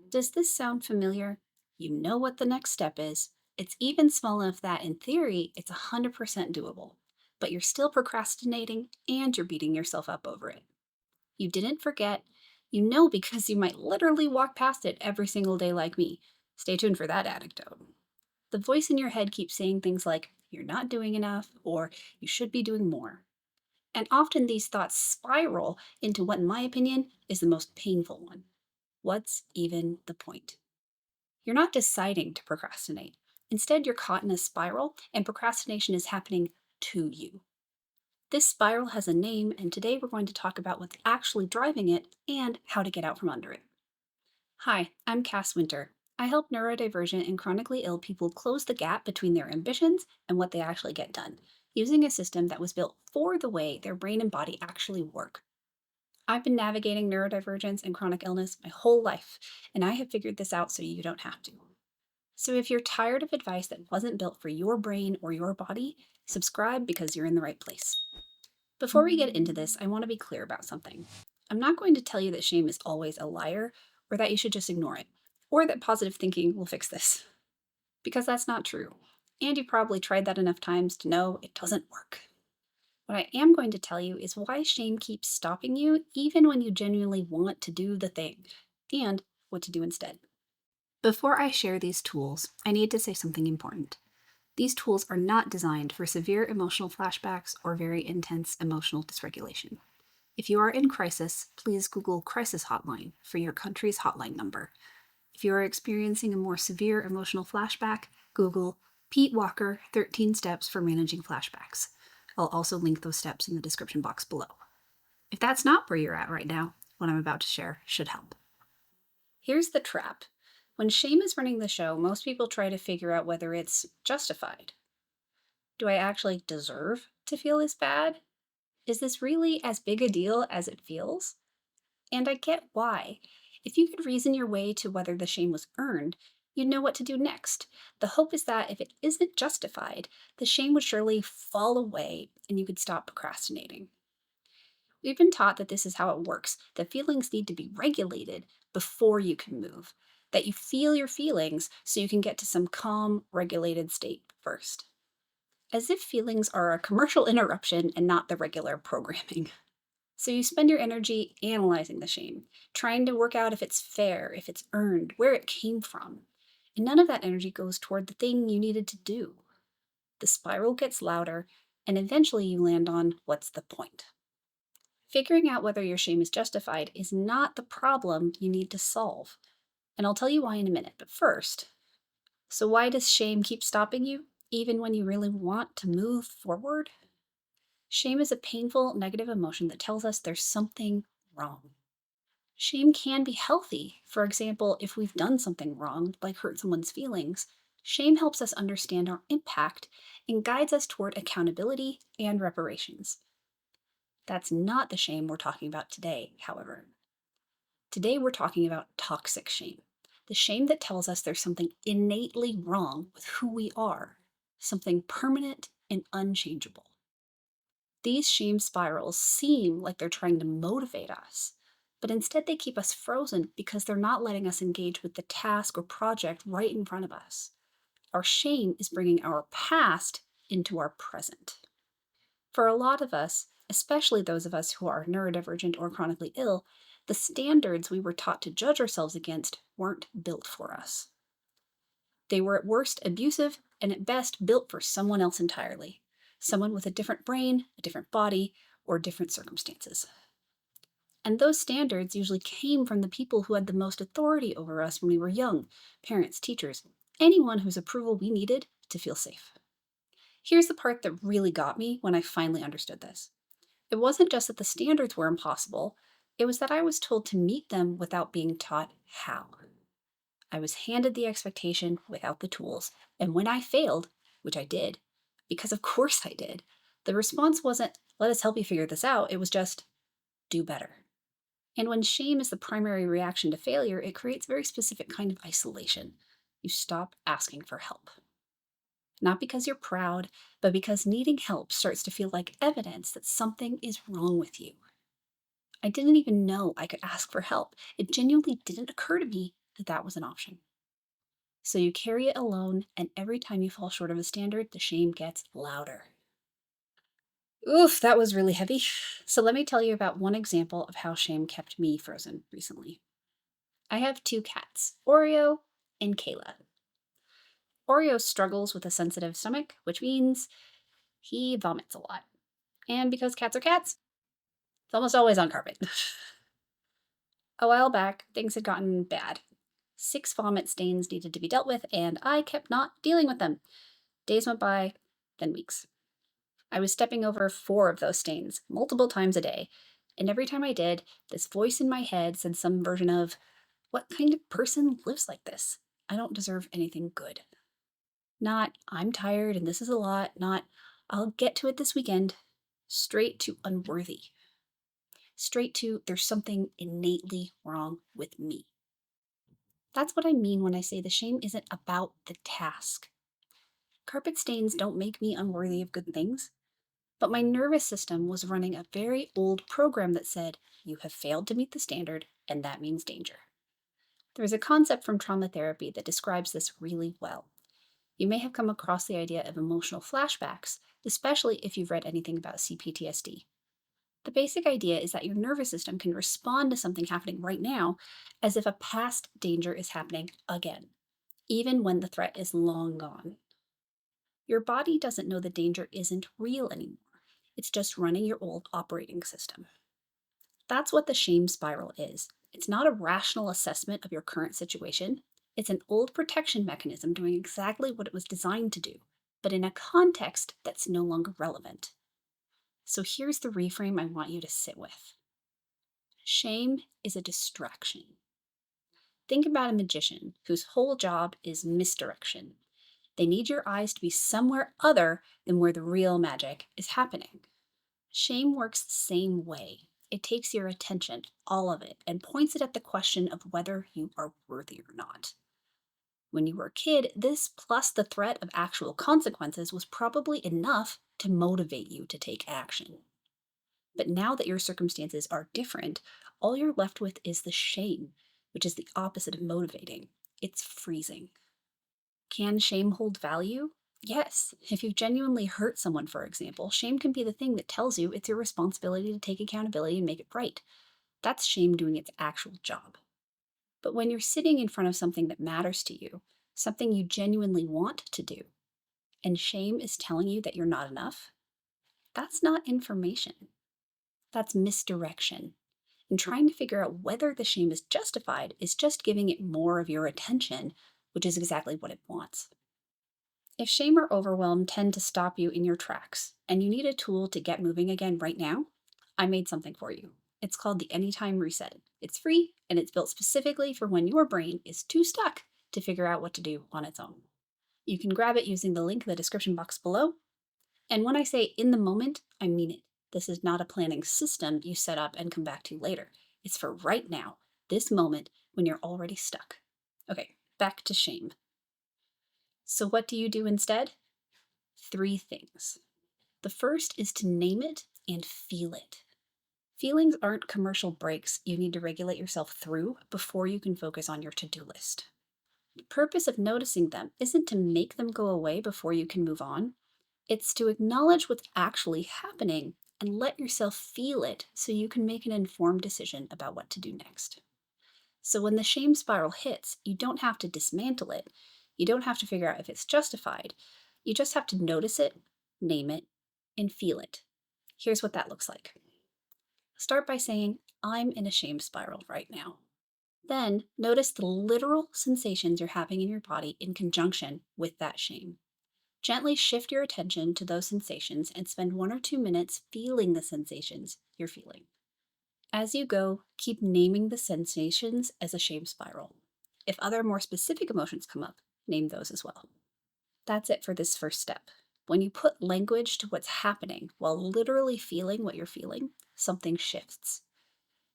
Does this sound familiar? You know what the next step is. It's even small enough that, in theory, it's 100% doable. But you're still procrastinating and you're beating yourself up over it. You didn't forget. You know because you might literally walk past it every single day like me. Stay tuned for that anecdote. The voice in your head keeps saying things like, you're not doing enough, or you should be doing more. And often these thoughts spiral into what, in my opinion, is the most painful one. What's even the point? You're not deciding to procrastinate. Instead, you're caught in a spiral, and procrastination is happening to you. This spiral has a name, and today we're going to talk about what's actually driving it and how to get out from under it. Hi, I'm Cass Winter. I help neurodivergent and chronically ill people close the gap between their ambitions and what they actually get done, using a system that was built for the way their brain and body actually work. I've been navigating neurodivergence and chronic illness my whole life, and I have figured this out so you don't have to. So if you're tired of advice that wasn't built for your brain or your body, subscribe because you're in the right place. Before we get into this, I want to be clear about something. I'm not going to tell you that shame is always a liar, or that you should just ignore it, or that positive thinking will fix this, because that's not true. And you've probably tried that enough times to know it doesn't work. What I am going to tell you is why shame keeps stopping you even when you genuinely want to do the thing, and what to do instead. Before I share these tools, I need to say something important. These tools are not designed for severe emotional flashbacks or very intense emotional dysregulation. If you are in crisis, please Google Crisis Hotline for your country's hotline number. If you are experiencing a more severe emotional flashback, Google Pete Walker 13 Steps for Managing Flashbacks. I'll also link those steps in the description box below. If that's not where you're at right now, what I'm about to share should help. Here's the trap. When shame is running the show, most people try to figure out whether it's justified. Do I actually deserve to feel this bad? Is this really as big a deal as it feels? And I get why. If you could reason your way to whether the shame was earned, you'd know what to do next. The hope is that if it isn't justified, the shame would surely fall away and you could stop procrastinating. We've been taught that this is how it works, that feelings need to be regulated before you can move, that you feel your feelings so you can get to some calm, regulated state first. As if feelings are a commercial interruption and not the regular programming. So you spend your energy analyzing the shame, trying to work out if it's fair, if it's earned, where it came from. And none of that energy goes toward the thing you needed to do. The spiral gets louder, and eventually you land on what's the point. Figuring out whether your shame is justified is not the problem you need to solve. And I'll tell you why in a minute, but first, so why does shame keep stopping you, even when you really want to move forward? Shame is a painful, negative emotion that tells us there's something wrong. Shame can be healthy. For example, if we've done something wrong, like hurt someone's feelings, shame helps us understand our impact and guides us toward accountability and reparations. That's not the shame we're talking about today, however. Today we're talking about toxic shame, the shame that tells us there's something innately wrong with who we are, something permanent and unchangeable. These shame spirals seem like they're trying to motivate us, but instead they keep us frozen because they're not letting us engage with the task or project right in front of us. Our shame is bringing our past into our present. For a lot of us, especially those of us who are neurodivergent or chronically ill, the standards we were taught to judge ourselves against weren't built for us. They were at worst abusive and at best built for someone else entirely. Someone with a different brain, a different body, or different circumstances. And those standards usually came from the people who had the most authority over us when we were young: parents, teachers, anyone whose approval we needed to feel safe. Here's the part that really got me when I finally understood this. It wasn't just that the standards were impossible, it was that I was told to meet them without being taught how. I was handed the expectation without the tools, and when I failed, which I did, because of course I did, the response wasn't, let us help you figure this out, it was just, do better. And when shame is the primary reaction to failure, it creates a very specific kind of isolation. You stop asking for help. Not because you're proud, but because needing help starts to feel like evidence that something is wrong with you. I didn't even know I could ask for help. It genuinely didn't occur to me that that was an option. So you carry it alone, and every time you fall short of a standard, the shame gets louder. Oof, that was really heavy. So let me tell you about one example of how shame kept me frozen recently. I have two cats, Oreo and Kayla. Oreo struggles with a sensitive stomach, which means he vomits a lot. And because cats are cats, it's almost always on carpet. A while back, things had gotten bad. 6 vomit stains needed to be dealt with, and I kept not dealing with them. Days went by, then weeks. I was stepping over 4 of those stains multiple times a day, and every time I did, this voice in my head said some version of, "What kind of person lives like this? I don't deserve anything good." Not, "I'm tired and this is a lot," not, "I'll get to it this weekend." Straight to unworthy. Straight to, there's something innately wrong with me. That's what I mean when I say the shame isn't about the task. Carpet stains don't make me unworthy of good things. But my nervous system was running a very old program that said, "You have failed to meet the standard, and that means danger." There's a concept from trauma therapy that describes this really well. You may have come across the idea of emotional flashbacks, especially if you've read anything about CPTSD. The basic idea is that your nervous system can respond to something happening right now as if a past danger is happening again, even when the threat is long gone. Your body doesn't know the danger isn't real anymore. It's just running your old operating system. That's what the shame spiral is. It's not a rational assessment of your current situation. It's an old protection mechanism doing exactly what it was designed to do, but in a context that's no longer relevant. So here's the reframe I want you to sit with. Shame is a distraction. Think about a magician whose whole job is misdirection. They need your eyes to be somewhere other than where the real magic is happening. Shame works the same way. It takes your attention, all of it, and points it at the question of whether you are worthy or not. When you were a kid, this plus the threat of actual consequences was probably enough to motivate you to take action. But now that your circumstances are different, all you're left with is the shame, which is the opposite of motivating. It's freezing. Can shame hold value? Yes. If you genuinely hurt someone, for example, shame can be the thing that tells you it's your responsibility to take accountability and make it right. That's shame doing its actual job. But when you're sitting in front of something that matters to you, something you genuinely want to do, and shame is telling you that you're not enough, that's not information. That's misdirection. And trying to figure out whether the shame is justified is just giving it more of your attention, which is exactly what it wants. If shame or overwhelm tend to stop you in your tracks and you need a tool to get moving again right now, I made something for you. It's called the Anytime Reset. It's free and it's built specifically for when your brain is too stuck to figure out what to do on its own. You can grab it using the link in the description box below. And when I say in the moment, I mean it. This is not a planning system you set up and come back to later. It's for right now, this moment when you're already stuck. Okay, back to shame. So, what do you do instead? 3 things. The first is to name it and feel it. Feelings aren't commercial breaks you need to regulate yourself through before you can focus on your to do list. The purpose of noticing them isn't to make them go away before you can move on, it's to acknowledge what's actually happening and let yourself feel it so you can make an informed decision about what to do next. So when the shame spiral hits, you don't have to dismantle it. You don't have to figure out if it's justified. You just have to notice it, name it, and feel it. Here's what that looks like. Start by saying, "I'm in a shame spiral right now." Then notice the literal sensations you're having in your body in conjunction with that shame. Gently shift your attention to those sensations and spend 1 or 2 minutes feeling the sensations you're feeling. As you go, keep naming the sensations as a shame spiral. If other more specific emotions come up, name those as well. That's it for this first step. When you put language to what's happening while literally feeling what you're feeling, something shifts.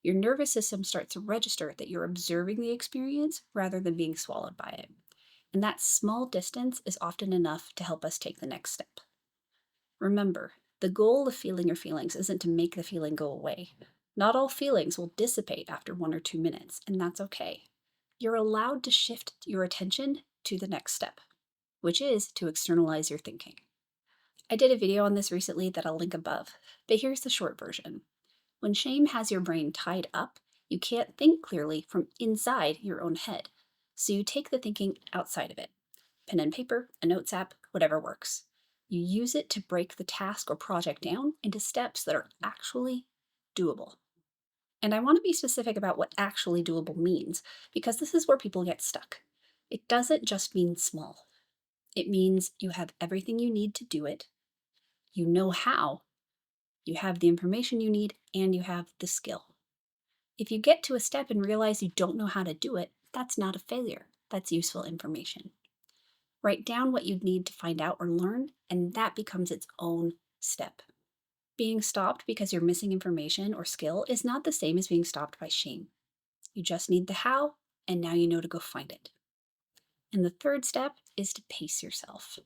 Your nervous system starts to register that you're observing the experience rather than being swallowed by it. And that small distance is often enough to help us take the next step. Remember, the goal of feeling your feelings isn't to make the feeling go away. Not all feelings will dissipate after 1 or 2 minutes, and that's okay. you're allowed to shift your attention to the next step, which is to externalize your thinking. I did a video on this recently that I'll link above, but here's the short version. When shame has your brain tied up, you can't think clearly from inside your own head. So you take the thinking outside of it. Pen and paper, a notes app, whatever works. You use it to break the task or project down into steps that are actually doable. And I want to be specific about what actually doable means, because this is where people get stuck. It doesn't just mean small. It means you have everything you need to do it, you know how, you have the information you need, and you have the skill. If you get to a step and realize you don't know how to do it, that's not a failure. That's useful information. Write down what you need to find out or learn, and that becomes its own step. Being stopped because you're missing information or skill is not the same as being stopped by shame. You just need the how, and now you know to go find it. And the third step is to pace yourself.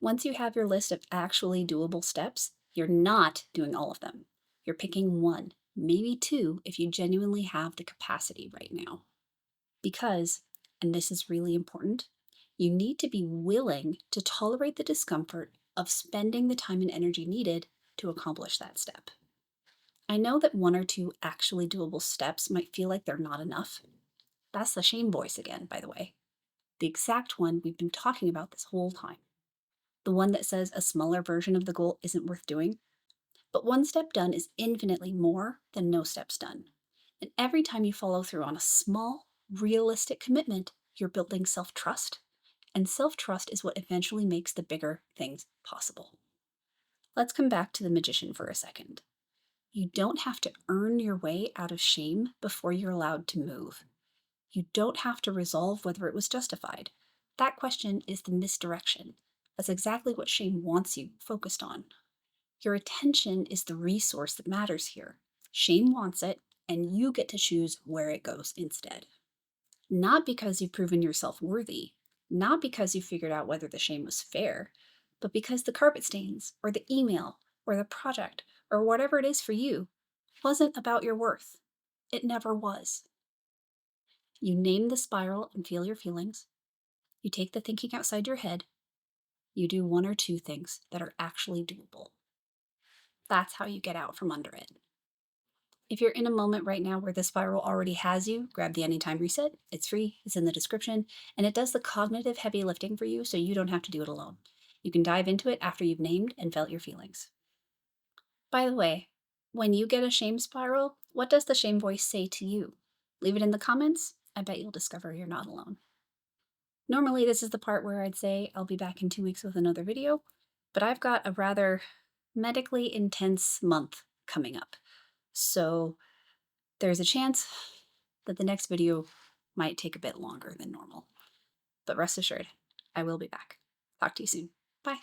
Once you have your list of actually doable steps, you're not doing all of them. You're picking one, maybe two, if you genuinely have the capacity right now. Because, and this is really important, you need to be willing to tolerate the discomfort of spending the time and energy needed to accomplish that step. I know that one or two actually doable steps might feel like they're not enough. That's the shame voice again, by the way. The exact one we've been talking about this whole time. The one that says a smaller version of the goal isn't worth doing. But one step done is infinitely more than no steps done. And every time you follow through on a small, realistic commitment, you're building self trust. And self trust is what eventually makes the bigger things possible. Let's come back to the magician for a second. You don't have to earn your way out of shame before you're allowed to move. You don't have to resolve whether it was justified. That question is the misdirection. That's exactly what shame wants you focused on. Your attention is the resource that matters here. Shame wants it, and you get to choose where it goes instead. Not because you've proven yourself worthy, not because you figured out whether the shame was fair, but because the carpet stains, or the email, or the project, or whatever it is for you, wasn't about your worth. It never was. You name the spiral and feel your feelings. You take the thinking outside your head. You do one or two things that are actually doable. That's how you get out from under it. If you're in a moment right now where the spiral already has you, grab the Anytime Reset. It's free, it's in the description, and it does the cognitive heavy lifting for you so you don't have to do it alone. You can dive into it after you've named and felt your feelings. By the way, when you get a shame spiral, what does the shame voice say to you? Leave it in the comments. I bet you'll discover you're not alone. Normally, this is the part where I'd say I'll be back in 2 weeks with another video, but I've got a rather medically intense month coming up. So there's a chance that the next video might take a bit longer than normal. But rest assured, I will be back. Talk to you soon. Bye.